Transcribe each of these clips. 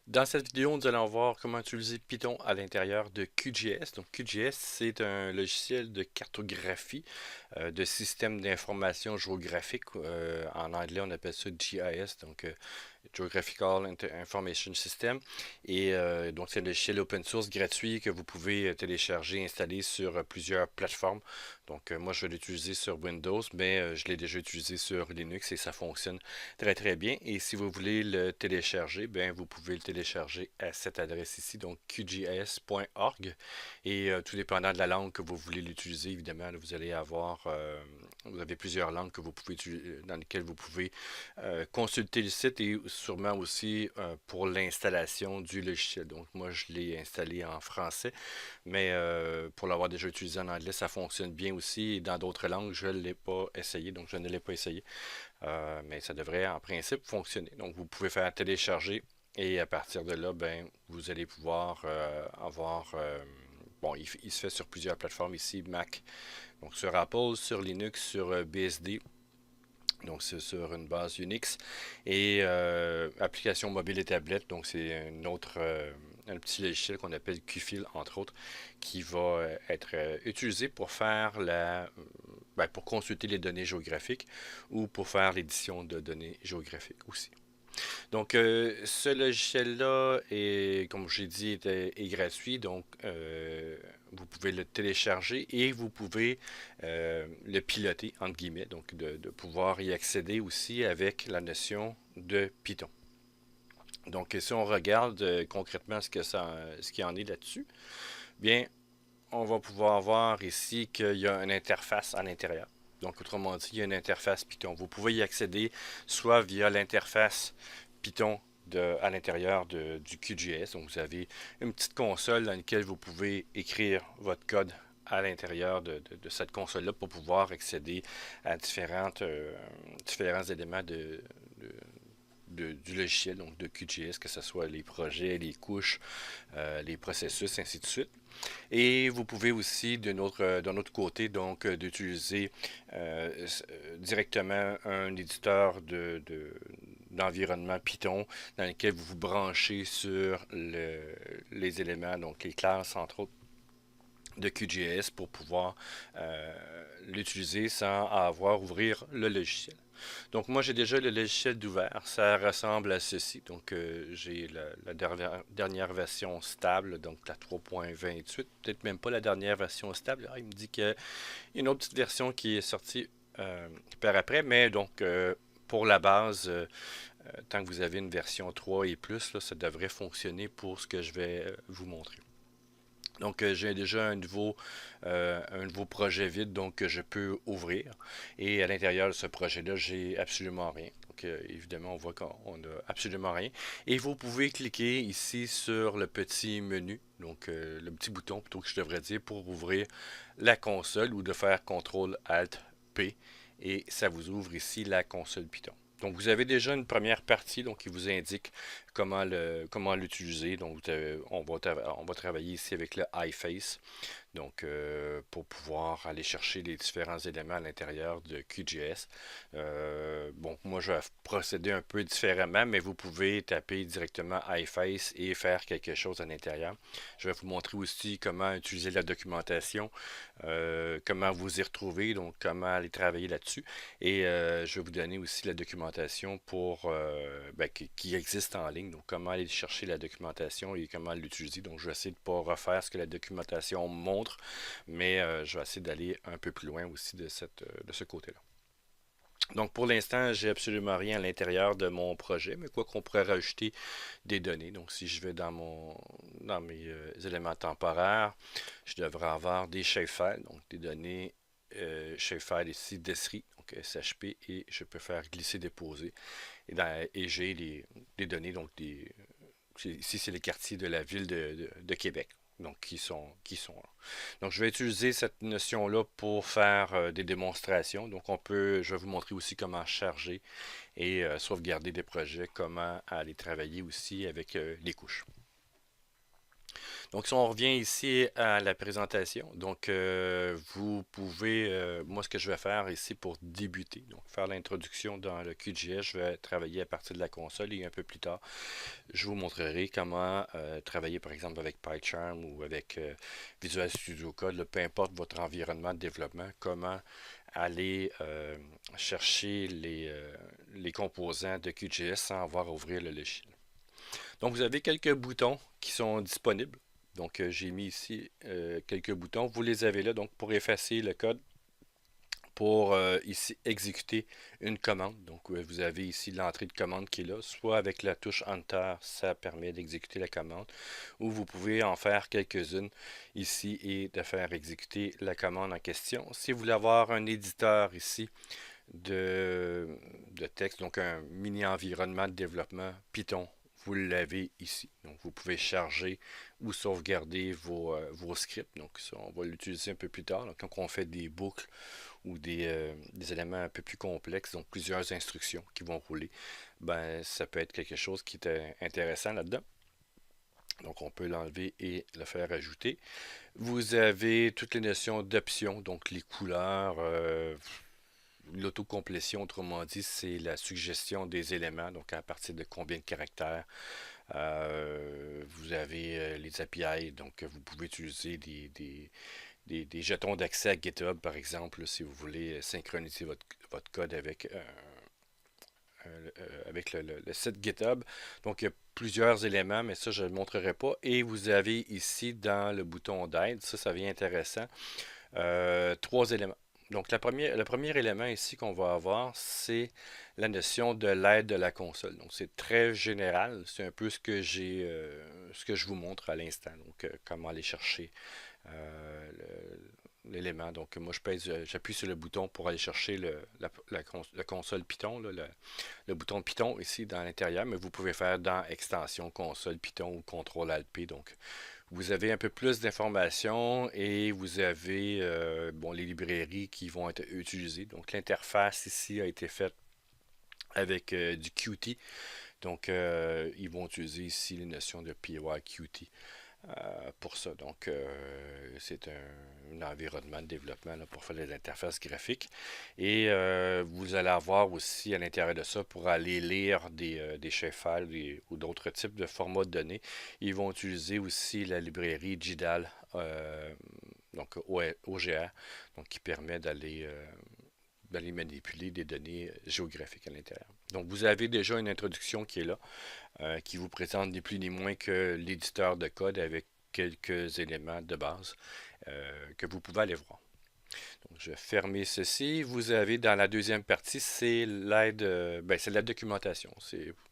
Dans cette vidéo, nous allons voir comment utiliser Python à l'intérieur de QGIS. Donc QGIS, c'est un logiciel de cartographie de système d'information géographique. En anglais, on appelle ça GIS, donc Geographical Information System. Et donc, c'est un logiciel open source gratuit que vous pouvez télécharger et installer sur plusieurs plateformes. Donc, moi, je vais l'utiliser sur Windows, mais je l'ai déjà utilisé sur Linux et ça fonctionne très très bien. Et si vous voulez le télécharger, ben, vous pouvez le télécharger à cette adresse ici, donc qgis.org. Et tout dépendant de la langue que vous voulez l'utiliser, évidemment, là, vous allez avoir, vous avez plusieurs langues que vous pouvez dans lesquelles vous pouvez consulter le site et sûrement aussi pour l'installation du logiciel. Donc moi, je l'ai installé en français, mais pour l'avoir déjà utilisé en anglais, ça fonctionne bien aussi. Et dans d'autres langues, je ne l'ai pas essayé, donc je ne l'ai pas essayé. Mais ça devrait en principe fonctionner. Donc vous pouvez faire télécharger et à partir de là, ben, vous allez pouvoir avoir... bon, il se fait sur plusieurs plateformes ici, Mac, donc sur Apple, sur Linux, sur BSD, donc c'est sur une base Unix et application mobile et tablette. Donc c'est un petit logiciel qu'on appelle QFIL entre autres qui va être utilisé pour faire pour consulter les données géographiques ou pour faire l'édition de données géographiques aussi. Donc, ce logiciel-là est, comme j'ai dit, est gratuit. Donc, vous pouvez le télécharger et vous pouvez le piloter, entre guillemets, donc de pouvoir y accéder aussi avec la notion de Python. Donc, si on regarde concrètement ce qu'il y en est là-dessus, bien, on va pouvoir voir ici qu'il y a une interface à l'intérieur. Donc, autrement dit, il y a une interface Python. Vous pouvez y accéder soit via l'interface Python à l'intérieur du QGIS. Donc, vous avez une petite console dans laquelle vous pouvez écrire votre code à l'intérieur de cette console-là pour pouvoir accéder à différents éléments du logiciel, donc de QGIS, que ce soit les projets, les couches, les processus, ainsi de suite. Et vous pouvez aussi, d'un autre côté, donc, d'utiliser directement un éditeur d'environnement Python dans lequel vous vous branchez sur les éléments, donc les classes, entre autres, de QGIS pour pouvoir l'utiliser sans avoir à ouvrir le logiciel. Donc moi j'ai déjà le logiciel d'ouvert, ça ressemble à ceci. Donc j'ai la dernière version stable, donc la 3.28, peut-être même pas la dernière version stable. Ah, il me dit qu'il y a une autre petite version qui est sortie par après, mais donc pour la base, tant que vous avez une version 3 et plus, là, ça devrait fonctionner pour ce que je vais vous montrer. Donc, j'ai déjà un nouveau projet vide donc, que je peux ouvrir. Et à l'intérieur de ce projet-là, j'ai absolument rien. Donc, évidemment, on voit qu'on n'a absolument rien. Et vous pouvez cliquer ici sur le petit menu, donc le petit bouton plutôt que je devrais dire, pour ouvrir la console ou de faire CTRL-ALT-P. Et ça vous ouvre ici la console Python. Donc, vous avez déjà une première partie donc, qui vous indique comment l'utiliser. Donc, on va travailler ici avec le iFace. Donc, pour pouvoir aller chercher les différents éléments à l'intérieur de QGIS. Bon, moi, je vais procéder un peu différemment, mais vous pouvez taper directement iFace et faire quelque chose à l'intérieur. Je vais vous montrer aussi comment utiliser la documentation, comment vous y retrouver, donc comment aller travailler là-dessus. Et je vais vous donner aussi la documentation qui existe en ligne, donc comment aller chercher la documentation et comment l'utiliser. Donc, je vais essayer de ne pas refaire ce que la documentation montre, mais je vais essayer d'aller un peu plus loin aussi de ce côté-là. Donc pour l'instant, j'ai absolument rien à l'intérieur de mon projet, mais quoi qu'on pourrait rajouter des données. Donc si je vais dans mes éléments temporaires, je devrais avoir des shapefiles, donc des données shapefile ici d'Esri, donc SHP, et je peux faire glisser-déposer. Et j'ai des données, donc ici c'est les quartiers de la ville de Québec. Donc, qui sont là. Donc, je vais utiliser cette notion-là pour faire des démonstrations. Donc, je vais vous montrer aussi comment charger et sauvegarder des projets, comment aller travailler aussi avec les couches. Donc, si on revient ici à la présentation, donc vous pouvez, moi ce que je vais faire ici pour débuter, donc faire l'introduction dans le QGIS, je vais travailler à partir de la console et un peu plus tard, je vous montrerai comment travailler par exemple avec PyCharm ou avec Visual Studio Code, là, peu importe votre environnement de développement, comment aller chercher les composants de QGIS sans avoir à ouvrir le logiciel. Donc, vous avez quelques boutons qui sont disponibles. Donc, j'ai mis ici quelques boutons. Vous les avez là, donc pour effacer le code, pour ici exécuter une commande. Donc, vous avez ici l'entrée de commande qui est là. Soit avec la touche Enter, ça permet d'exécuter la commande, ou vous pouvez en faire quelques-unes ici et de faire exécuter la commande en question. Si vous voulez avoir un éditeur ici de, de texte, donc un mini environnement de développement Python, vous l'avez ici. Donc, vous pouvez charger ou sauvegarder vos scripts. Donc, ça, on va l'utiliser un peu plus tard. Donc, quand on fait des boucles ou des éléments un peu plus complexes, donc plusieurs instructions qui vont rouler, ben, ça peut être quelque chose qui est intéressant là-dedans. Donc, on peut l'enlever et le faire ajouter. Vous avez toutes les notions d'options, donc les couleurs, l'autocomplétion, autrement dit, c'est la suggestion des éléments, donc à partir de combien de caractères. Vous avez les API, donc vous pouvez utiliser des jetons d'accès à GitHub, par exemple, si vous voulez synchroniser votre code avec le site GitHub. Donc, il y a plusieurs éléments, mais ça, je ne le montrerai pas. Et vous avez ici, dans le bouton d'aide, ça vient intéressant, trois éléments. Donc, le premier élément ici qu'on va avoir, c'est la notion de l'aide de la console. Donc, c'est très général. C'est un peu ce que je vous montre à l'instant. Donc, comment aller chercher l'élément. Donc, moi, j'appuie sur le bouton pour aller chercher la console Python, là, le bouton Python ici dans l'intérieur, mais vous pouvez faire dans Extension console Python ou CTRL-Alt-P. Donc, vous avez un peu plus d'informations et vous avez bon, les librairies qui vont être utilisées. Donc, l'interface ici a été faite avec du Qt. Donc, ils vont utiliser ici les notions de PyQt pour ça. Donc, c'est un environnement de développement là, pour faire des interfaces graphiques. Et vous allez avoir aussi à l'intérieur de ça, pour aller lire des shapefiles ou d'autres types de formats de données, ils vont utiliser aussi la librairie GDAL, donc OGR, donc qui permet d'aller manipuler des données géographiques à l'intérieur. Donc, vous avez déjà une introduction qui est là, qui vous présente ni plus ni moins que l'éditeur de code avec quelques éléments de base que vous pouvez aller voir. Donc, je vais fermer ceci. Vous avez dans la deuxième partie, c'est l'aide, ben, c'est la documentation.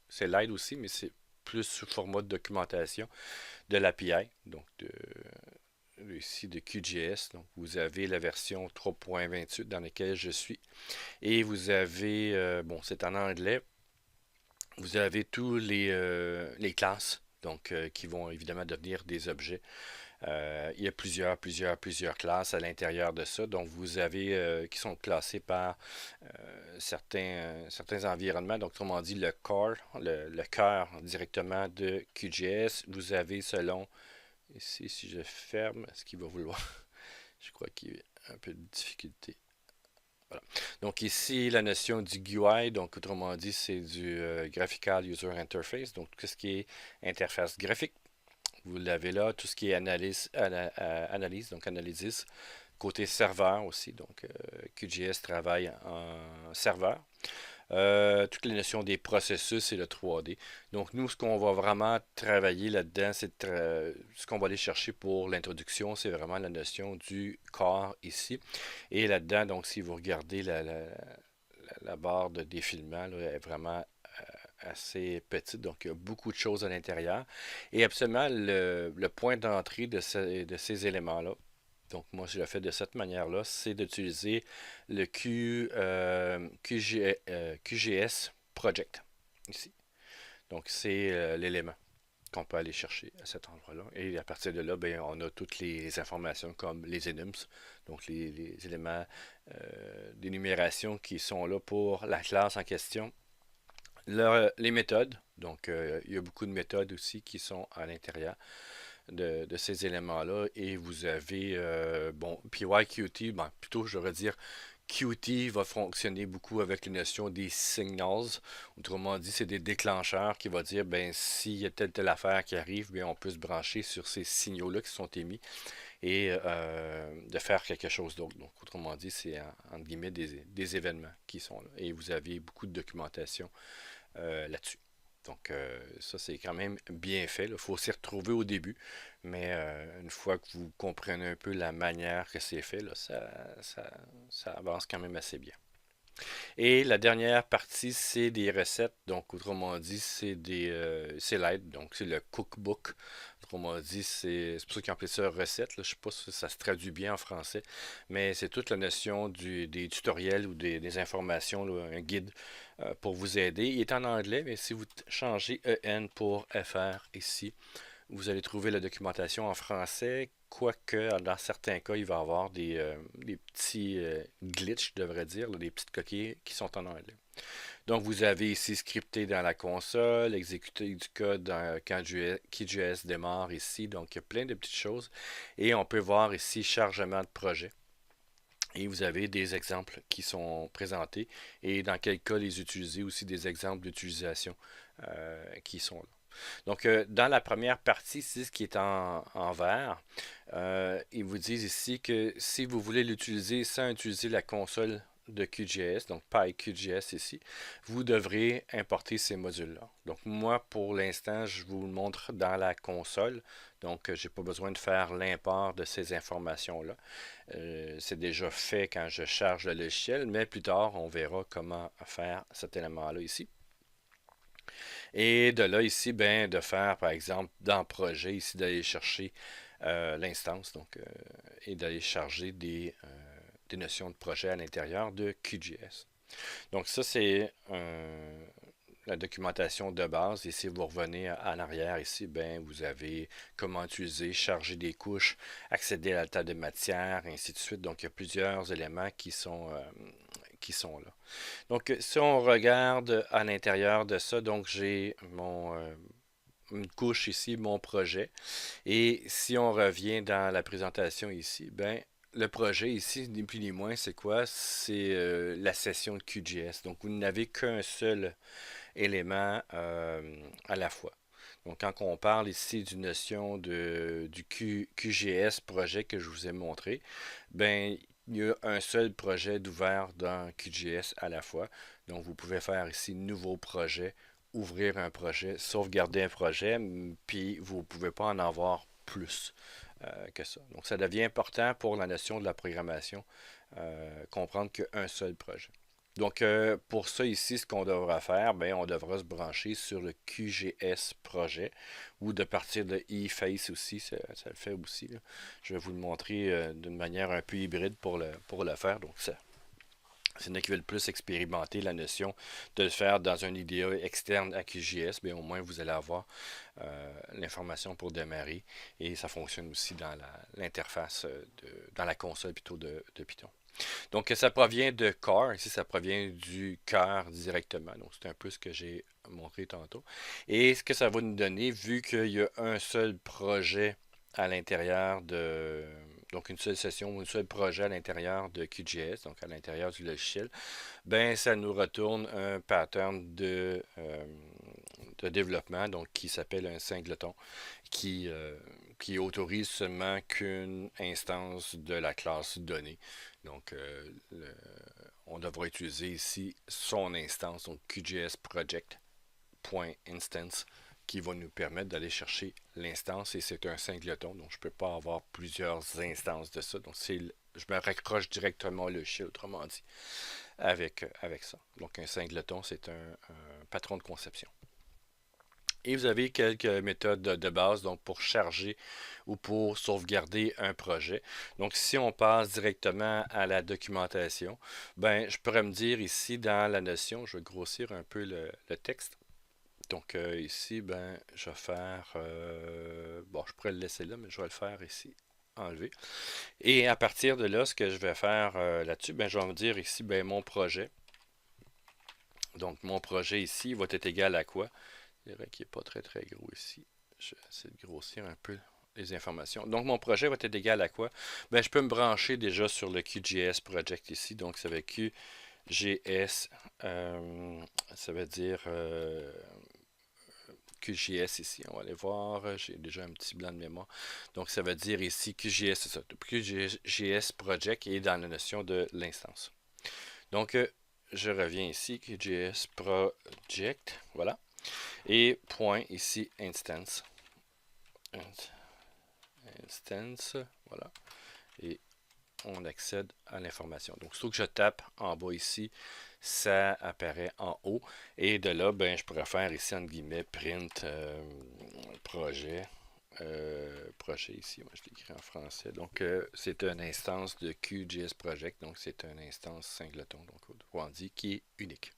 C'est l'aide aussi, mais c'est plus sous format de documentation de l'API, donc ici de QGIS. Donc, vous avez la version 3.28 dans laquelle je suis. Et vous avez, bon, c'est en anglais, vous avez tous les classes, donc qui vont évidemment devenir des objets. Il y a plusieurs classes à l'intérieur de ça. Donc, vous avez qui sont classés par certains environnements. Donc, autrement dit, le core, le cœur directement de QGIS. Vous avez selon, ici, si je ferme, est-ce qu'il va vouloir? Je crois qu'il y a un peu de difficulté. Voilà. Donc ici, la notion du GUI, donc autrement dit, c'est du Graphical User Interface, donc tout ce qui est interface graphique. Vous l'avez là, tout ce qui est analyse, donc analysis. Côté serveur aussi, donc QGIS travaille en serveur. Toutes les notions des processus et le 3D. Donc nous, ce qu'on va vraiment travailler là-dedans, ce qu'on va aller chercher pour l'introduction, c'est vraiment la notion du corps ici. Et là-dedans, donc si vous regardez la barre de défilement, là, elle est vraiment assez petite, donc il y a beaucoup de choses à l'intérieur. Et absolument, le point d'entrée de ces éléments-là, donc moi je le fais de cette manière-là, c'est d'utiliser le QGS Project, ici. Donc c'est l'élément qu'on peut aller chercher à cet endroit-là. Et à partir de là, ben, on a toutes les informations comme les enums, donc les éléments d'énumération qui sont là pour la classe en question. Les méthodes, donc il y a beaucoup de méthodes aussi qui sont à l'intérieur de ces éléments-là et vous avez, bon, PyQt, ben, plutôt je devrais dire Qt va fonctionner beaucoup avec les notions des signals. Autrement dit, c'est des déclencheurs qui vont dire, ben, s'il y a telle affaire qui arrive, bien, on peut se brancher sur ces signaux-là qui sont émis et de faire quelque chose d'autre. Donc, autrement dit, c'est entre guillemets des événements qui sont là. Et vous avez beaucoup de documentation là-dessus. Donc, ça, c'est quand même bien fait. Il faut s'y retrouver au début, mais une fois que vous comprenez un peu la manière que c'est fait, là, ça avance quand même assez bien. Et la dernière partie, c'est des recettes. Donc, autrement dit, c'est l'aide. Donc, c'est le cookbook. Autrement dit, c'est pour ça qu'ils appellent ça recette. Là. Je ne sais pas si ça se traduit bien en français, mais c'est toute la notion des tutoriels ou des informations, là, un guide pour vous aider. Il est en anglais, mais si vous changez EN pour FR ici, vous allez trouver la documentation en français, quoique dans certains cas, il va y avoir des petits glitches, je devrais dire, là, des petites coquilles qui sont en anglais. Donc, vous avez ici scripté dans la console, exécuter du code quand QGIS démarre ici. Donc, il y a plein de petites choses. Et on peut voir ici chargement de projet. Et vous avez des exemples qui sont présentés et dans quel cas les utiliser, aussi des exemples d'utilisation qui sont là. Donc, dans la première partie, c'est ce qui est en vert. Ils vous disent ici que si vous voulez l'utiliser sans utiliser la console de QGIS, donc PyQGIS ici, vous devrez importer ces modules-là. Donc, moi, pour l'instant, je vous le montre dans la console. Donc, je n'ai pas besoin de faire l'import de ces informations-là. C'est déjà fait quand je charge le logiciel, mais plus tard, on verra comment faire cet élément-là ici. Et de là, ici, ben, de faire, par exemple, dans le projet, ici, d'aller chercher l'instance, donc, et d'aller charger des notions de projet à l'intérieur de QGIS. Donc, ça, c'est la documentation de base. Et si vous revenez en arrière ici, ben, vous avez comment utiliser, charger des couches, accéder à la table de matière, ainsi de suite. Donc, il y a plusieurs éléments qui sont là. Donc, si on regarde à l'intérieur de ça, donc j'ai une couche ici, mon projet. Et si on revient dans la présentation ici, ben, le projet ici, ni plus ni moins, c'est quoi? C'est la session de QGIS. Donc, vous n'avez qu'un seul élément à la fois. Donc, quand on parle ici d'une notion du QGIS projet que je vous ai montré, ben, il y a un seul projet d'ouvert dans QGIS à la fois. Donc, vous pouvez faire ici nouveau projet, ouvrir un projet, sauvegarder un projet, puis vous ne pouvez pas en avoir plus que ça. Donc, ça devient important pour la notion de la programmation, comprendre qu'un seul projet. Donc, pour ça ici, ce qu'on devra faire, ben, on devra se brancher sur le QGS projet ou de partir de eFace aussi, ça le fait aussi. Là. Je vais vous le montrer d'une manière un peu hybride pour le faire. Donc, ça, c'est une qui veulent plus expérimenter la notion de le faire dans un IDE externe à QGIS, bien, au moins vous allez avoir l'information pour démarrer et ça fonctionne aussi dans l'interface, dans la console plutôt de Python. Donc, ça provient de core. Ici, ça provient du cœur directement. Donc, c'est un peu ce que j'ai montré tantôt. Et ce que ça va nous donner, vu qu'il y a un seul projet à l'intérieur de... Donc, une seule session ou un seul projet à l'intérieur de QGIS, donc à l'intérieur du logiciel, ben, ça nous retourne un pattern de développement, donc qui s'appelle un singleton, qui autorise seulement qu'une instance de la classe donnée. Donc, on devra utiliser ici son instance, donc QGIS project.instance, qui va nous permettre d'aller chercher l'instance et c'est un singleton, donc je ne peux pas avoir plusieurs instances de ça. Donc, je me raccroche directement au logiciel, autrement dit, avec ça. Donc, un singleton, c'est un patron de conception. Et vous avez quelques méthodes de base donc pour charger ou pour sauvegarder un projet. Donc si on passe directement à la documentation, ben je pourrais me dire ici dans la notion, je vais grossir un peu le texte. Donc ici, ben je vais faire, bon je pourrais le laisser là, mais je vais le faire ici, enlever. Et à partir de là, ce que je vais faire là-dessus, ben je vais me dire ici, ben mon projet. Donc mon projet ici va être égal à quoi? Je dirais qu'il n'est pas très très gros ici. Je vais essayer de grossir un peu les informations. Donc, mon projet va être égal à quoi? Ben, je peux me brancher déjà sur le QGIS Project ici. Donc, ça va être QGS, ça veut dire QGS ici. On va aller voir. J'ai déjà un petit blanc de mémoire. Donc, ça veut dire ici QGS, c'est ça. QGS Project est dans la notion de l'instance. Donc, je reviens ici, QGS Project. Voilà. Et point ici, instance. Instance. Voilà. Et on accède à l'information. Donc, surtout que je tape en bas ici, ça apparaît en haut. Et de là, ben, je pourrais faire ici, entre guillemets, print projet. Projet ici, moi je l'écris en français. Donc, c'est une instance de QGIS Project. Donc, c'est une instance singleton, donc on dit qui est unique.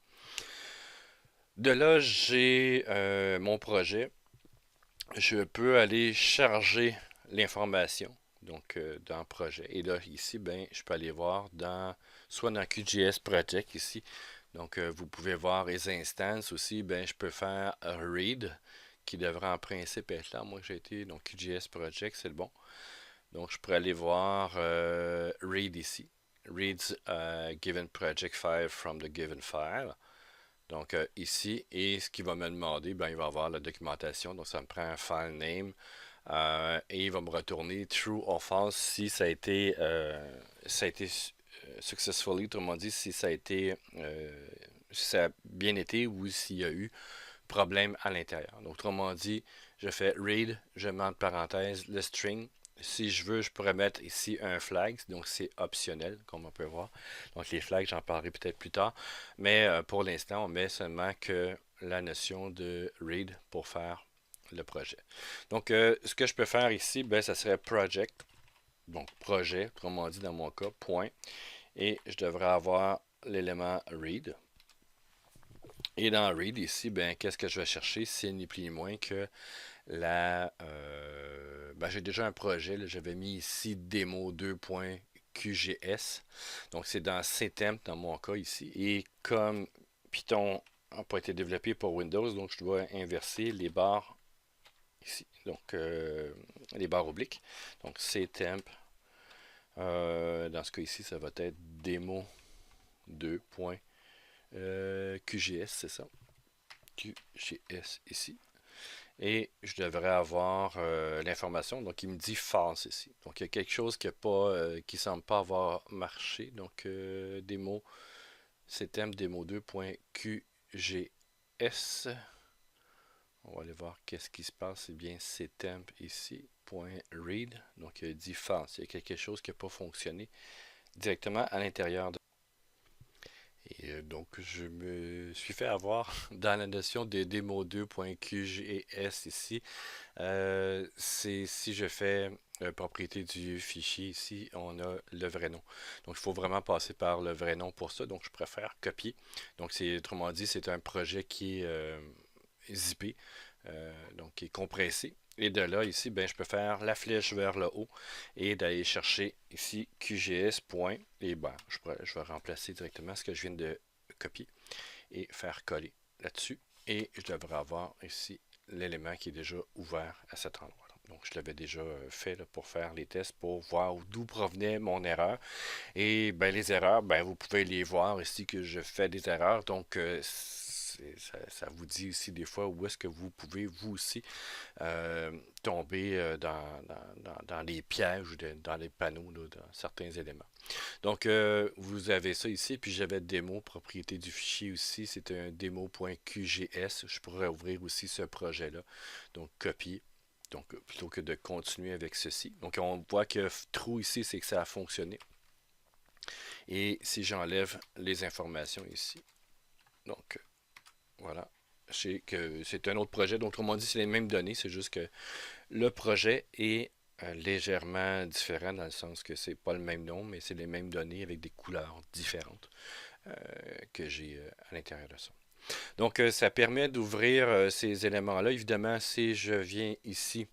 De là, j'ai mon projet. Je peux aller charger l'information donc dans le projet. Et là, ici, ben, je peux aller voir soit dans QGIS Project ici. Donc, vous pouvez voir les instances aussi. Ben, je peux faire read qui devrait en principe être là. Moi, j'ai été donc QGIS Project, c'est le bon. Donc, je pourrais aller voir read ici. Reads given project file from the given file. Donc ici, et ce qu'il va me demander, ben, il va avoir la documentation. Donc ça me prend un file name et il va me retourner true or false si ça a été successfully, autrement dit, si ça a bien été ou s'il y a eu problème à l'intérieur. Donc autrement dit, je fais read, je mets entre parenthèses le string. Si je veux, je pourrais mettre ici un flag, donc c'est optionnel, comme on peut voir. Donc les flags, j'en parlerai peut-être plus tard. Mais pour l'instant, on met seulement que la notion de read pour faire le projet. Donc ce que je peux faire ici, ben, ça serait project, donc projet, autrement dit dans mon cas, point. Et je devrais avoir l'élément read. Et dans read ici, ben, qu'est-ce que je vais chercher? C'est ni plus ni moins que ben, j'ai déjà un projet. J'avais mis ici demo2.qgs. Donc, c'est dans CTemp dans mon cas ici. Et comme Python n'a pas été développé pour Windows, donc je dois inverser les barres ici. Donc, les barres obliques. Donc, CTemp. Dans ce cas ici, ça va être demo2.qgs, c'est ça. QGS ici. Et je devrais avoir l'information. Donc, il me dit false ici. Donc, il y a quelque chose qui ne semble pas avoir marché. Donc, démo, CTemp demo2.qgs. On va aller voir qu'est-ce qui se passe. C'est bien CTemp ici. .read. Donc, il dit false. Il y a quelque chose qui n'a pas fonctionné directement à l'intérieur de. Et donc, je me suis fait avoir dans la notion de demo2.qgs ici. C'est si je fais propriété du fichier ici, on a le vrai nom. Donc, il faut vraiment passer par le vrai nom pour ça. Donc, je préfère copier. Donc, autrement dit, c'est un projet qui est zippé, donc qui est compressé. Et de là, ici, ben, je peux faire la flèche vers le haut et d'aller chercher ici QGS. Et ben, je vais remplacer directement ce que je viens de copier et faire coller là-dessus. Et je devrais avoir ici l'élément qui est déjà ouvert à cet endroit. Donc, je l'avais déjà fait là, pour faire les tests, pour voir d'où provenait mon erreur. Et ben, les erreurs, ben, vous pouvez les voir ici que je fais des erreurs. Donc, ça vous dit ici des fois où est-ce que vous pouvez, vous aussi, tomber dans les pièges ou dans les panneaux, là, dans certains éléments. Donc, vous avez ça ici, puis j'avais démo, propriété du fichier aussi, c'est un démo.qgs. Je pourrais ouvrir aussi ce projet-là. Donc, copier. Donc, plutôt que de continuer avec ceci. Donc, on voit que true ici, c'est que ça a fonctionné. Et si j'enlève les informations ici, donc, voilà. Je sais que c'est un autre projet. Donc, autrement dit, c'est les mêmes données. C'est juste que le projet est légèrement différent dans le sens que c'est pas le même nom, mais c'est les mêmes données avec des couleurs différentes que j'ai à l'intérieur de ça. Donc, ça permet d'ouvrir ces éléments-là. Évidemment, si je viens ici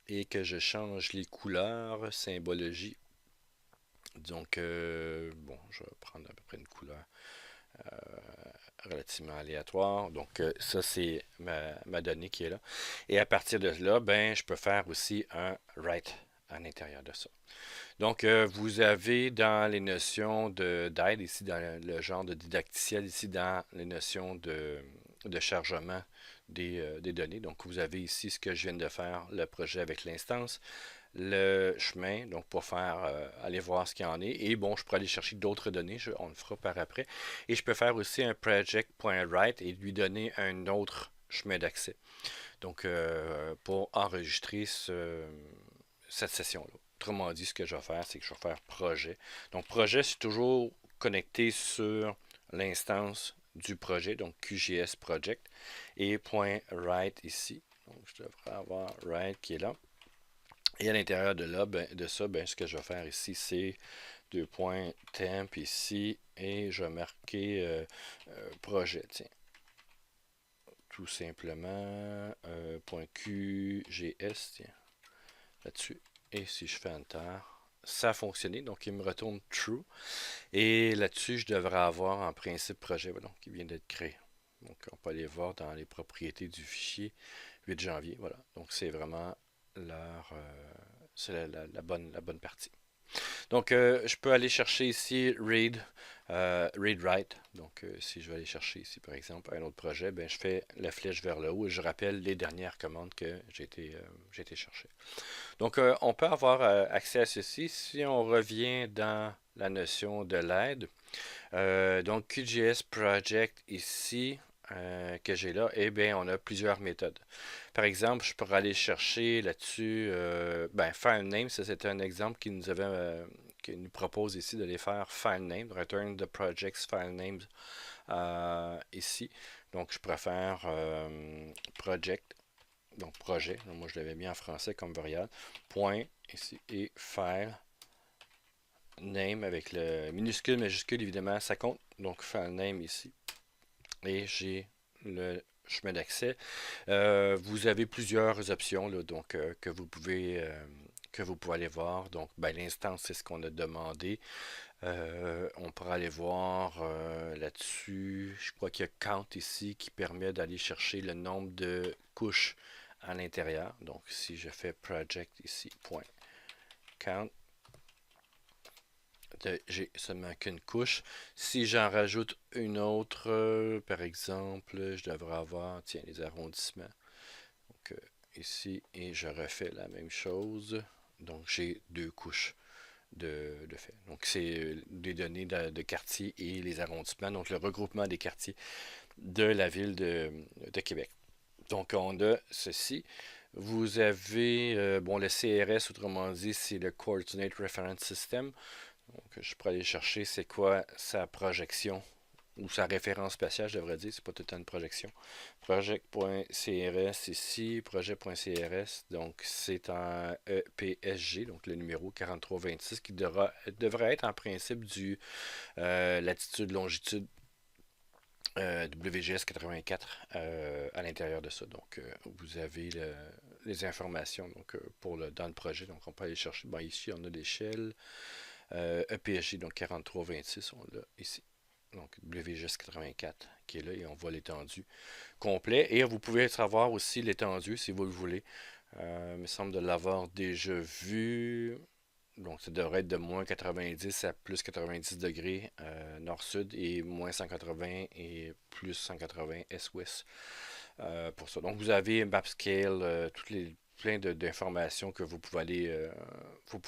et que je change les couleurs, symbologie, donc, bon, je vais prendre à peu près une couleur relativement aléatoire. Donc, ça, c'est ma donnée qui est là. Et à partir de là, ben, je peux faire aussi un write à l'intérieur de ça. Donc, vous avez dans les notions d'aide, ici, dans le genre de didacticiel, ici, dans les notions de chargement des données. Donc, vous avez ici ce que je viens de faire, le projet avec l'instance, le chemin, donc pour faire aller voir ce qu'il y en est. Et bon, je pourrais aller chercher d'autres données, on le fera par après. Et je peux faire aussi un project.write et lui donner un autre chemin d'accès. Donc, pour enregistrer cette session-là. Autrement dit, ce que je vais faire, c'est que je vais faire projet. Donc, projet, c'est toujours connecté sur l'instance du projet, donc QGS Project, et .write ici. Donc, je devrais avoir write qui est là. Et à l'intérieur de là, de ça, ce que je vais faire ici, c'est deux points temp ici, et je vais marquer projet, tiens. Tout simplement, .qgs, tiens, là-dessus. Et si je fais Enter, ça a fonctionné, donc il me retourne True. Et là-dessus, je devrais avoir en principe projet qui vient d'être créé. Donc on peut aller voir dans les propriétés du fichier 8 janvier. Voilà, donc c'est vraiment c'est la bonne partie. Donc, je peux aller chercher ici read write. Donc, si je vais aller chercher ici, par exemple, un autre projet, ben, je fais la flèche vers le haut et je rappelle les dernières commandes que j'ai été chercher. Donc, on peut avoir accès à ceci si on revient dans la notion de l'aide. Donc, QGS Project ici, que j'ai là, eh bien, on a plusieurs méthodes. Par exemple, je pourrais aller chercher là-dessus, FileName, ça c'est un exemple qui nous propose ici d'aller faire FileName, Return the Project's FileNames ici. Donc, je préfère Project, donc projet, donc, moi je l'avais mis en français comme variable, point ici et File Name avec le minuscule, majuscule, évidemment, ça compte. Donc, FileName ici. Et j'ai le chemin d'accès. Vous avez plusieurs options là, donc, que vous pouvez aller voir. Donc, l'instance, c'est ce qu'on a demandé. On pourra aller voir là-dessus. Je crois qu'il y a Count ici qui permet d'aller chercher le nombre de couches à l'intérieur. Donc, si je fais Project ici, point Count, j'ai seulement qu'une couche. Si j'en rajoute une autre, par exemple, je devrais avoir, tiens, les arrondissements. Donc, ici, et je refais la même chose. Donc, j'ai deux couches de fait. Donc, c'est des données de quartier et les arrondissements. Donc, le regroupement des quartiers de la ville de Québec. Donc, on a ceci. Vous avez, le CRS, autrement dit, c'est le Coordinate Reference System. Donc, je pourrais aller chercher c'est quoi sa projection ou sa référence spatiale, je devrais dire, c'est pas tout le temps une projection. Project.crs ici, projet.crs, donc c'est en EPSG, donc le numéro 4326 qui devrait être en principe du latitude-longitude WGS 84 à l'intérieur de ça. Donc, vous avez les informations donc, dans le projet. Donc, on peut aller chercher. Ici, on a l'échelle. EPSG, donc 4326, on l'a ici. Donc WGS 84 qui est là et on voit l'étendue complet. Et vous pouvez savoir aussi l'étendue si vous le voulez. Il me semble de l'avoir déjà vu. Donc ça devrait être de moins 90 à plus 90 degrés nord-sud et moins 180 et plus 180 est-ouest pour ça. Donc vous avez MapScale, plein d'informations que vous pouvez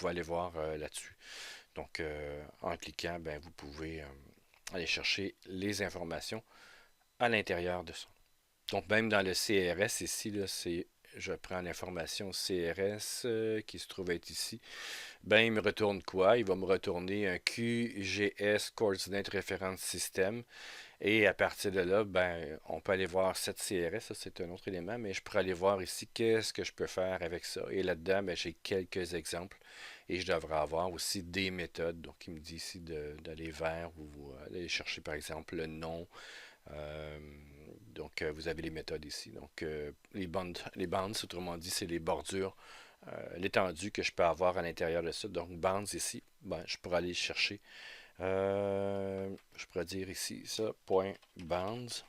aller voir là-dessus. Donc, en cliquant, vous pouvez aller chercher les informations à l'intérieur de ça. Donc, même dans le CRS, ici, là, je prends l'information CRS qui se trouve être ici. Il me retourne quoi? Il va me retourner un QGS Coordinate Reference System. Et à partir de là, on peut aller voir cette CRS, ça c'est un autre élément, mais je pourrais aller voir ici qu'est-ce que je peux faire avec ça. Et là-dedans, j'ai quelques exemples. Et je devrais avoir aussi des méthodes. Donc, il me dit ici d'aller vers ou d'aller chercher par exemple le nom. Donc, vous avez les méthodes ici. Donc, les bandes, autrement dit, c'est les bordures, l'étendue que je peux avoir à l'intérieur de ça. Donc, bands ici, je pourrais aller chercher Je pourrais dire ici ça, point bounds.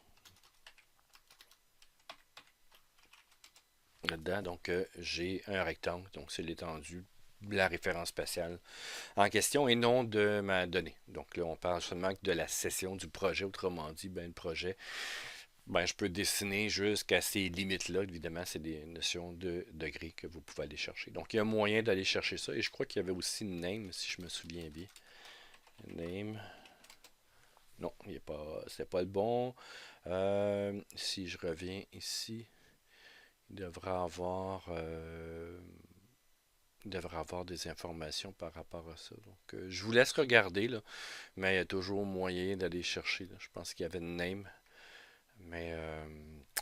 Là-dedans, donc j'ai un rectangle, donc c'est l'étendue de la référence spatiale en question et non de ma donnée. Donc là, on parle seulement de la session du projet, autrement dit, ben, le projet, ben, je peux dessiner jusqu'à ces limites-là. Évidemment, c'est des notions de degrés que vous pouvez aller chercher. Donc, il y a moyen d'aller chercher ça. Et je crois qu'il y avait aussi name, si je me souviens bien. Name. Non, il est pas, c'est pas le bon. Si je reviens ici, il devrait avoir, il devrait avoir des informations par rapport à ça. Donc, je vous laisse regarder, là, mais il y a toujours moyen d'aller chercher. Là. Je pense qu'il y avait une name, mais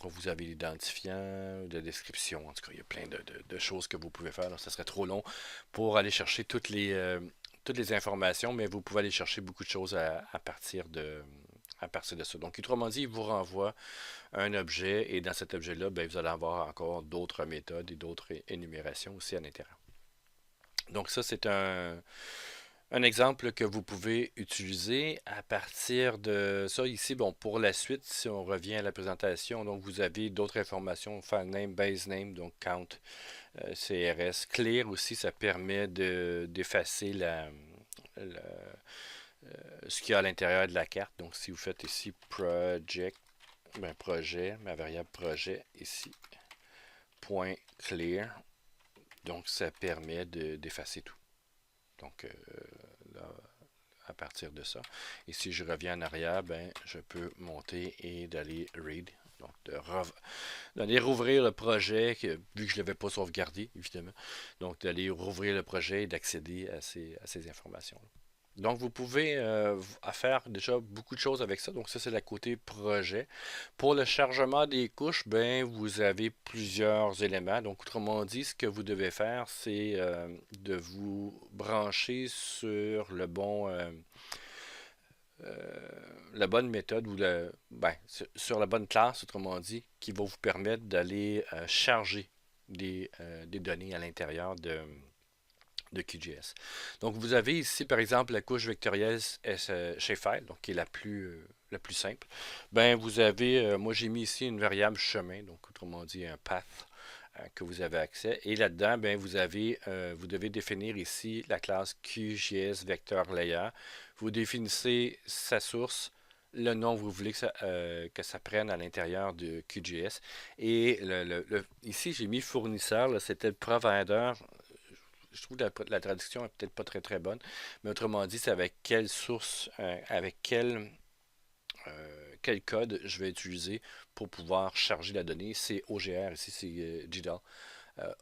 vous avez l'identifiant, de description. En tout cas, il y a plein de choses que vous pouvez faire. Là. Ça serait trop long pour aller chercher toutes les informations, mais vous pouvez aller chercher beaucoup de choses à partir de ça. Donc, autrement dit, il vous renvoie un objet et dans cet objet-là, ben, vous allez avoir encore d'autres méthodes et d'autres énumérations aussi à l'intérieur. Donc, ça, c'est un exemple que vous pouvez utiliser à partir de ça ici. Bon, pour la suite, si on revient à la présentation, donc vous avez d'autres informations, file name, base name, donc count, CRS, clear aussi, ça permet d'effacer ce qu'il y a à l'intérieur de la carte. Donc, si vous faites ici project, ben, projet, ma variable projet ici, point clear, donc ça permet d'effacer tout. Donc, là, à partir de ça. Et si je reviens en arrière, ben, je peux monter et d'aller read. Donc, d'aller rouvrir le projet, vu que je ne l'avais pas sauvegardé, évidemment. Donc, d'aller rouvrir le projet et d'accéder à ces informations-là. Donc, vous pouvez faire déjà beaucoup de choses avec ça. Donc, ça, c'est le côté projet. Pour le chargement des couches, ben, vous avez plusieurs éléments. Donc, autrement dit, ce que vous devez faire, c'est de vous brancher sur la bonne méthode ou sur la bonne classe, autrement dit, qui va vous permettre d'aller charger des données à l'intérieur de QGIS. Donc, vous avez ici, par exemple, la couche vectorielle Shapefile, donc qui est la plus simple. Ben, vous avez, moi j'ai mis ici une variable chemin, donc autrement dit un path que vous avez accès. Et là-dedans, ben, vous devez définir ici la classe QGIS Vector Layer. Vous définissez sa source, le nom que vous voulez que ça prenne à l'intérieur de QGIS. Et ici, j'ai mis fournisseur, c'était le provider. Je trouve que la traduction est peut-être pas très très bonne, mais autrement dit, c'est avec quelle source, avec quel code je vais utiliser pour pouvoir charger la donnée. C'est OGR, ici c'est GDAL,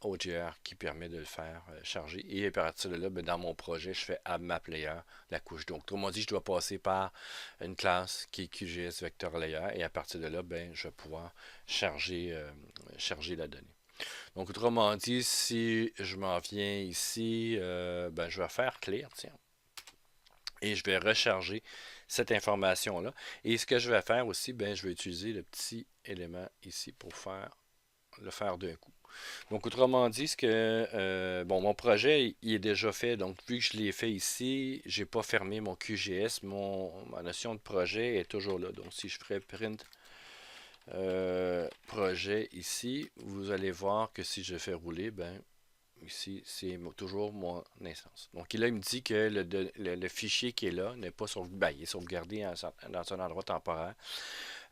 OGR qui permet de le faire charger. Et à partir de là, ben, dans mon projet, je fais add map layer, la couche. Donc, autrement dit, je dois passer par une classe qui est QGIS Vector Layer et à partir de là, ben, je vais pouvoir charger la donnée. Donc, autrement dit, si je m'en viens ici, ben, je vais faire clear, tiens, et je vais recharger cette information-là. Et ce que je vais faire aussi, ben, je vais utiliser le petit élément ici pour le faire d'un coup. Donc, autrement dit, bon, mon projet, il est déjà fait. Donc, vu que je l'ai fait ici, j'ai pas fermé mon QGS. Ma notion de projet est toujours là. Donc, si je ferais print projet ici, vous allez voir que si je fais rouler, ben, ici, c'est toujours mon instance. Donc là, il me dit que le fichier qui est là n'est pas il est sauvegardé dans un endroit temporaire.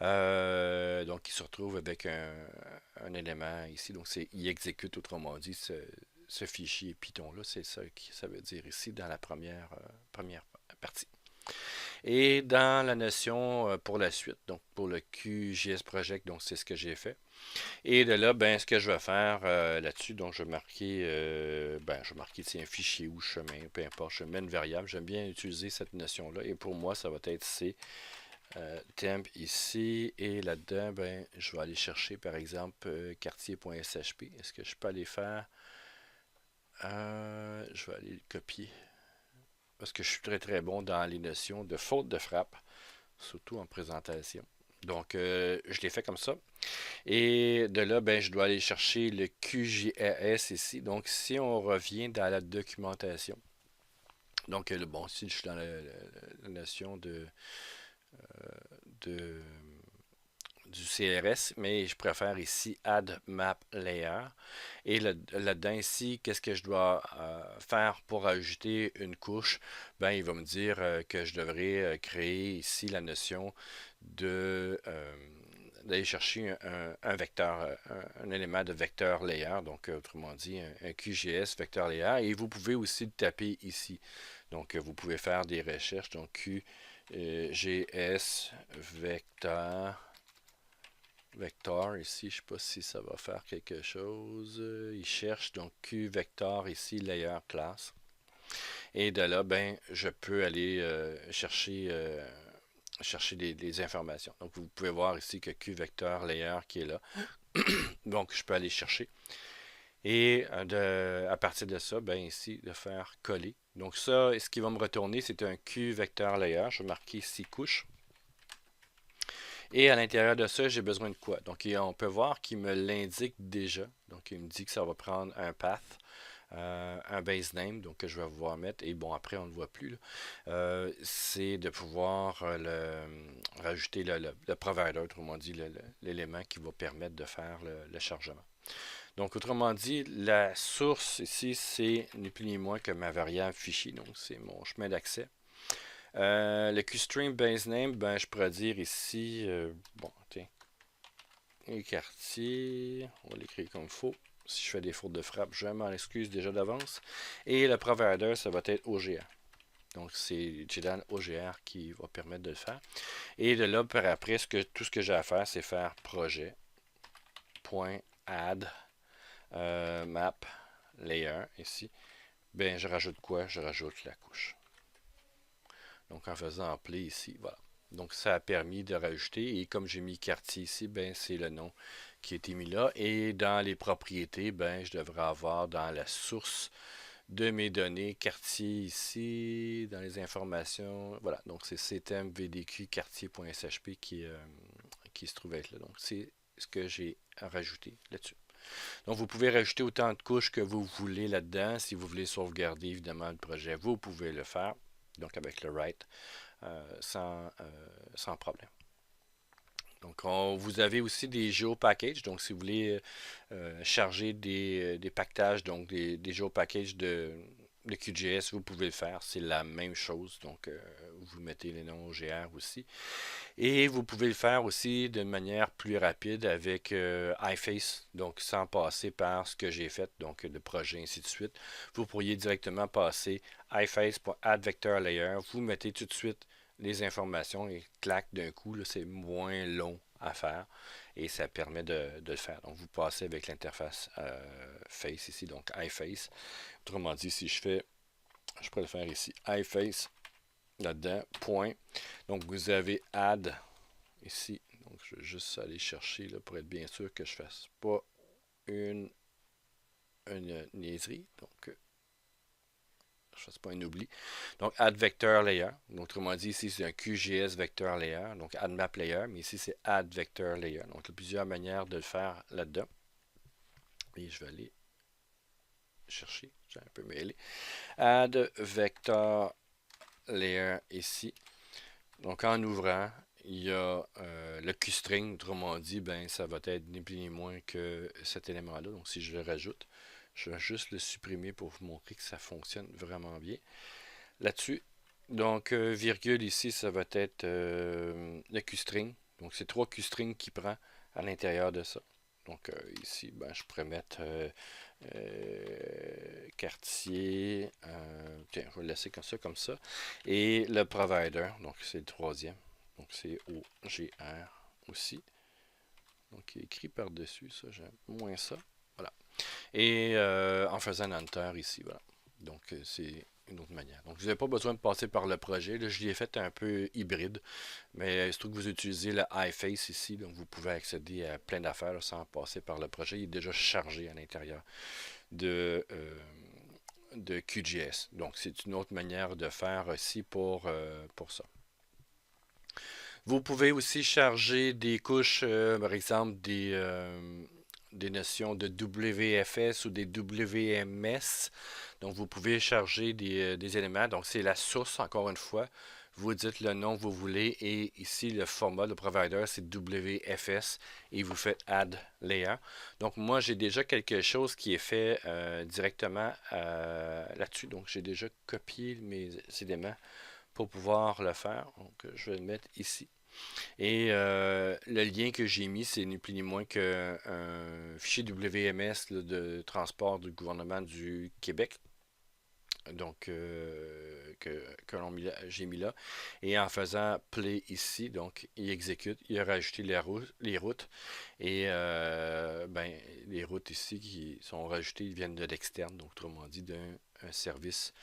Donc, il se retrouve avec un élément ici. Donc, il exécute, autrement dit, ce fichier Python-là. C'est ça que ça veut dire ici dans la première partie. Et dans la notion pour la suite, donc pour le QGIS Project, donc c'est ce que j'ai fait. Et de là, ben, ce que je vais faire là-dessus, donc je vais marquer, ici un fichier ou chemin, peu importe, je mets une variable. J'aime bien utiliser cette notion-là. Et pour moi, ça va être C temp ici. Et là-dedans, ben, je vais aller chercher, par exemple, quartier.shp. Est-ce que je peux aller faire? Je vais aller le copier. Parce que je suis très très bon dans les notions de faute de frappe, surtout en présentation. Donc, je l'ai fait comme ça. Et de là, ben, je dois aller chercher le QGIS ici. Donc, si on revient dans la documentation, Donc, bon, ici, je suis dans la notion de, du CRS, mais je préfère ici Add Map Layer. Et là-dedans, ici, qu'est-ce que je dois faire pour ajouter une couche? Ben, il va me dire que je devrais créer ici la notion de d'aller chercher un vecteur, un élément de vecteur layer, donc autrement dit un QGS vecteur layer, et vous pouvez aussi le taper ici. Donc vous pouvez faire des recherches, donc QGS vector ici, je ne sais pas si ça va faire quelque chose. Il cherche donc Q vector ici, layer class. Et de là, ben, je peux aller chercher des informations. Donc, vous pouvez voir ici que Q vector layer qui est là. Donc, je peux aller chercher. Et à partir de ça, ben, ici, de faire coller. Donc, ça, ce qui va me retourner, c'est un Q vector layer. Je vais marquer 6 couches. Et à l'intérieur de ça, j'ai besoin de quoi? Donc, on peut voir qu'il me l'indique déjà. Donc, il me dit que ça va prendre un path, un base name, donc que je vais pouvoir mettre. Et bon, après, on ne le voit plus. C'est de pouvoir rajouter le provider, autrement dit, l'élément qui va permettre de faire le chargement. Donc, autrement dit, la source ici, c'est ni plus ni moins que ma variable fichier. Donc, c'est mon chemin d'accès. Le QStream base name, ben, je pourrais dire ici, bon, tiens, les quartiers, on va l'écrire comme il faut. Si je fais des fautes de frappe, je m'en excuse déjà d'avance. Et le provider, ça va être OGR. Donc, c'est JDAN OGR qui va permettre de le faire. Et de là, par après, tout ce que j'ai à faire, c'est faire projet.add map layer ici. Ben, je rajoute quoi? Je rajoute la couche. Donc en faisant play ici, voilà. Donc ça a permis de rajouter, et comme j'ai mis quartier ici, ben c'est le nom qui a été mis là. Et dans les propriétés, ben je devrais avoir dans la source de mes données, quartier ici, dans les informations, voilà. Donc c'est ctmvdq quartier.shp qui se trouve être là. Donc c'est ce que j'ai rajouté là-dessus. Donc vous pouvez rajouter autant de couches que vous voulez là-dedans. Si vous voulez sauvegarder évidemment le projet, vous pouvez le faire. Donc avec le write, sans problème. Donc vous avez aussi des GeoPackages. Donc si vous voulez charger des packages, donc des GeoPackages de QGIS, vous pouvez le faire. C'est la même chose. Donc vous mettez les noms OGR aussi. Et vous pouvez le faire aussi de manière plus rapide avec iFace, donc sans passer par ce que j'ai fait, donc le projet, ainsi de suite. Vous pourriez directement passer iFace.addVectorLayer, vous mettez tout de suite les informations et clac, d'un coup, c'est moins long à faire et ça permet de le faire. Donc vous passez avec l'interface Face ici, donc iFace. Autrement dit, si je pourrais le faire ici, iFace là-dedans, point. Donc vous avez add ici. Donc je vais juste aller chercher là, pour être bien sûr que je ne fasse pas une niaiserie. Donc je ne fasse pas un oubli. Donc add vector layer. Donc, autrement dit, ici c'est un QGS vector layer. Donc add map layer. Mais ici c'est add vector layer. Donc il y a plusieurs manières de le faire là-dedans. Et je vais aller chercher. J'ai un peu mêlé. Add vector layer ici. Donc en ouvrant, il y a le QString, autrement dit, ben, ça va être ni plus ni moins que cet élément-là. Donc si je le rajoute, je vais juste le supprimer pour vous montrer que ça fonctionne vraiment bien là-dessus. Donc virgule ici, ça va être le QString. Donc c'est 3 QString qui prend à l'intérieur de ça. Donc ici, ben, je pourrais mettre quartier, tiens, je vais le laisser comme ça. Et le provider, donc c'est le troisième. Donc c'est OGR aussi. Donc il est écrit par-dessus, ça, j'aime moins ça. Voilà. Et en faisant un enter ici, voilà. Donc c'est une autre manière. Donc vous n'avez pas besoin de passer par le projet. Là, je l'ai fait un peu hybride. Mais il se trouve que vous utilisez le iFace ici. Donc vous pouvez accéder à plein d'affaires sans passer par le projet. Il est déjà chargé à l'intérieur de QGIS. Donc c'est une autre manière de faire aussi pour ça. Vous pouvez aussi charger des couches, par exemple des notions de WFS ou des WMS. Donc, vous pouvez charger des éléments. Donc, c'est la source, encore une fois. Vous dites le nom que vous voulez et ici, le format, le provider, c'est WFS et vous faites Add Layer. Donc, moi, j'ai déjà quelque chose qui est fait directement là-dessus. Donc, j'ai déjà copié mes éléments pour pouvoir le faire. Donc, je vais le mettre ici. Et le lien que j'ai mis, c'est ni plus ni moins qu'un fichier WMS là, de transport du gouvernement du Québec. Donc, j'ai mis là. Et en faisant play ici, donc, il exécute, il a rajouté les routes. Et ben, les routes ici qui sont rajoutées, ils viennent de l'externe, donc, autrement dit, d'un service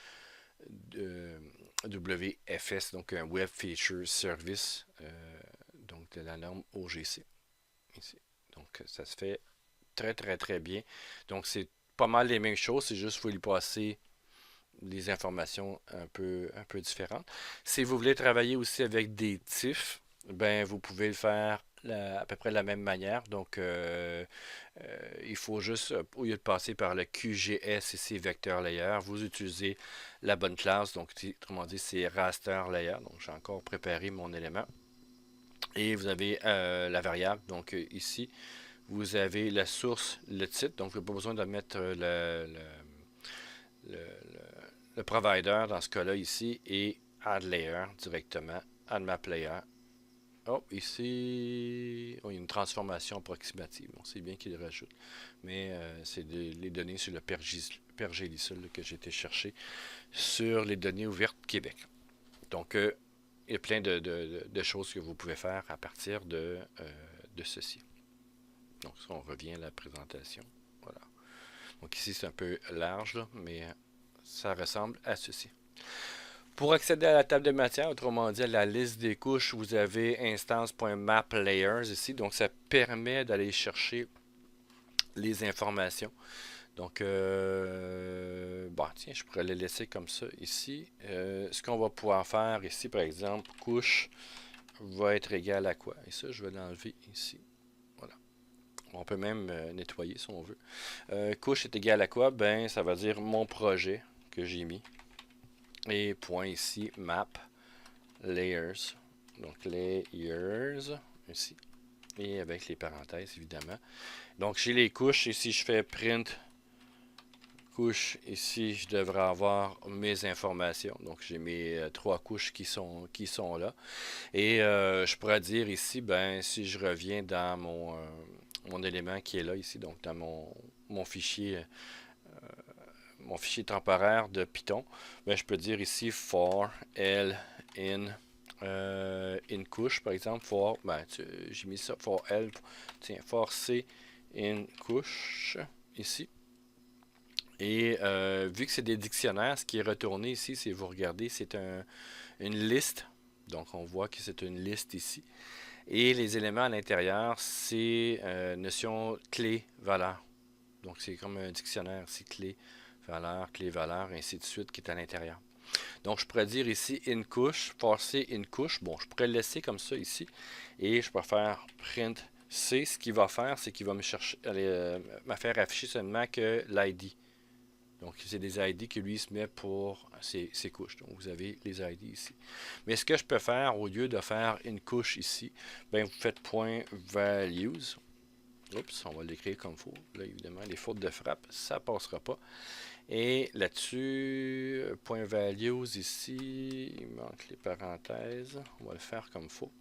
de WFS, donc un Web Feature Service, donc de la norme OGC. Ici. Donc, ça se fait très, très, très bien. Donc, c'est pas mal les mêmes choses, c'est juste qu'il faut lui passer des informations un peu différentes. Si vous voulez travailler aussi avec des TIFF, ben, vous pouvez le faire à peu près de la même manière. Donc, il faut juste, au lieu de passer par le QGS ici, Vector Layer, vous utilisez la bonne classe. Donc, autrement dit, c'est Raster Layer. Donc, j'ai encore préparé mon élément. Et vous avez la variable. Donc, ici, vous avez la source, le titre. Donc, vous n'avez pas besoin de mettre le, le provider dans ce cas-là ici et Add Layer directement, Add Map Layer. Oh, ici, oh, il y a une transformation approximative. Bon, c'est bien qu'il le rajoute. Mais c'est les données sur le Pergélisol que j'ai été chercher sur les données ouvertes Québec. Donc, il y a plein de choses que vous pouvez faire à partir de ceci. Donc, ça, on revient à la présentation. Voilà. Donc, ici, c'est un peu large, là, mais ça ressemble à ceci. Pour accéder à la table de matière, autrement dit à la liste des couches, vous avez instance.maplayers ici. Donc, ça permet d'aller chercher les informations. Donc, bon, tiens, je pourrais les laisser comme ça ici. Ce qu'on va pouvoir faire ici, par exemple, couche va être égal à quoi? Et ça, je vais l'enlever ici. Voilà. On peut même nettoyer si on veut. Couche est égal à quoi? Ben, ça va dire mon projet que j'ai mis. Et point ici, map, layers. Donc, layers, ici. Et avec les parenthèses, évidemment. Donc, j'ai les couches. Et si je fais print couche, ici, je devrais avoir mes informations. Donc, j'ai mes trois couches qui sont là. Et je pourrais dire ici, ben, si je reviens dans mon élément qui est là, ici, donc dans mon fichier temporaire de Python, ben, je peux dire ici for L in couche, par exemple, for, ben, j'ai mis ça, for L, tiens, for C in couche, ici. Et vu que c'est des dictionnaires, ce qui est retourné ici, si vous regardez, c'est une liste. Donc, on voit que c'est une liste ici. Et les éléments à l'intérieur, c'est notion clé-valeur. Donc, c'est comme un dictionnaire, c'est clé-valeur, ainsi de suite, qui est à l'intérieur. Donc, je pourrais dire ici in couche, forcer in couche. Bon, je pourrais le laisser comme ça ici. Et je peux faire print C. Ce qu'il va faire, c'est qu'il va me chercher, me faire afficher seulement que l'ID. Donc, c'est des ID que lui se met pour ses couches. Donc, vous avez les ID ici. Mais ce que je peux faire, au lieu de faire une couche ici, ben, vous faites .values. Oups, on va l'écrire comme il faut. Là, évidemment, les fautes de frappe, ça ne passera pas. Et là-dessus, .values ici, il manque les parenthèses. On va le faire comme il faut.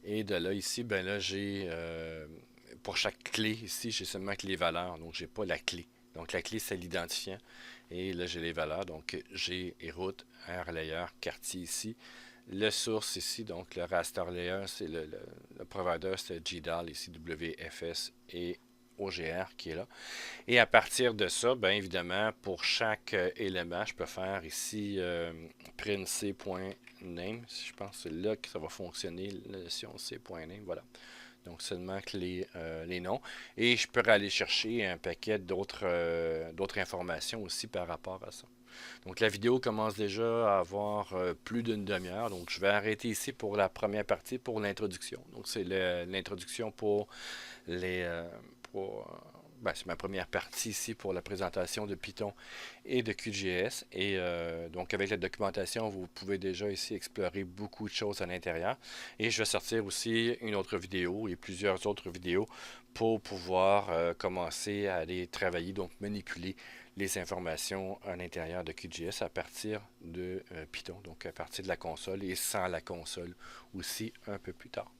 Et de là, ici, ben là, j'ai pour chaque clé ici, j'ai seulement que les valeurs. Donc, j'ai pas la clé. Donc, la clé, c'est l'identifiant. Et là, j'ai les valeurs. Donc, G et route, R layer, quartier ici. Le source ici, donc le raster layer, c'est le provider, c'est GDAL ici, WFS et OGR qui est là. Et à partir de ça, bien évidemment, pour chaque élément, je peux faire ici print c.name. Je pense que c'est là que ça va fonctionner, la notion c.name. Voilà. Donc seulement que les noms. Et je peux aller chercher un paquet d'autres informations aussi par rapport à ça. Donc la vidéo commence déjà à avoir plus d'une demi-heure. Donc je vais arrêter ici pour la première partie, pour l'introduction. Donc c'est l'introduction pour les c'est ma première partie ici pour la présentation de Python et de QGIS. Et donc avec la documentation, vous pouvez déjà ici explorer beaucoup de choses à l'intérieur. Et je vais sortir aussi une autre vidéo et plusieurs autres vidéos pour pouvoir commencer à aller travailler, donc manipuler les informations à l'intérieur de QGIS à partir de Python, donc à partir de la console et sans la console aussi un peu plus tard.